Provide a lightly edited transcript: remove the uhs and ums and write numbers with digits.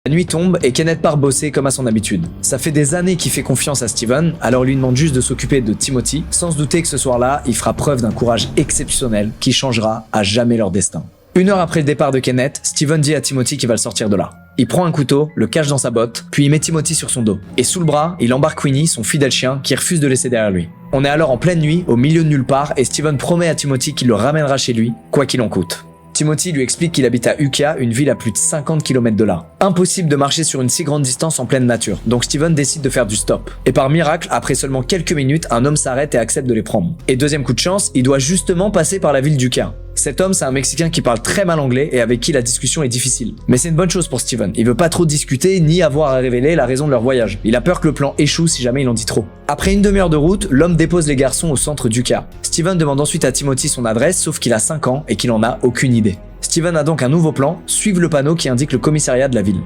La nuit tombe et Kenneth part bosser comme à son habitude. Ça fait des années qu'il fait confiance à Steven, alors il lui demande juste de s'occuper de Timothy, sans se douter que ce soir-là, il fera preuve d'un courage exceptionnel qui changera à jamais leur destin. 1 heure après le départ de Kenneth, Steven dit à Timothy qu'il va le sortir de là. Il prend un couteau, le cache dans sa botte, puis il met Timothy sur son dos. Et sous le bras, il embarque Queenie, son fidèle chien, qui refuse de laisser derrière lui. On est alors en pleine nuit, au milieu de nulle part, et Steven promet à Timothy qu'il le ramènera chez lui, quoi qu'il en coûte. Timothy lui explique qu'il habite à Ukiah, une ville à plus de 50 km de là. Impossible de marcher sur une si grande distance en pleine nature, donc Steven décide de faire du stop. Et par miracle, après seulement quelques minutes, un homme s'arrête et accepte de les prendre. Et deuxième coup de chance, il doit justement passer par la ville d'Ukiah. Cet homme, c'est un Mexicain qui parle très mal anglais et avec qui la discussion est difficile. Mais c'est une bonne chose pour Steven, il veut pas trop discuter ni avoir à révéler la raison de leur voyage. Il a peur que le plan échoue si jamais il en dit trop. Après une demi-heure de route, l'homme dépose les garçons au centre d'Ukiah. Steven demande ensuite à Timothy son adresse, sauf qu'il a 5 ans et qu'il en a aucune idée. Steven a donc un nouveau plan, suivre le panneau qui indique le commissariat de la ville.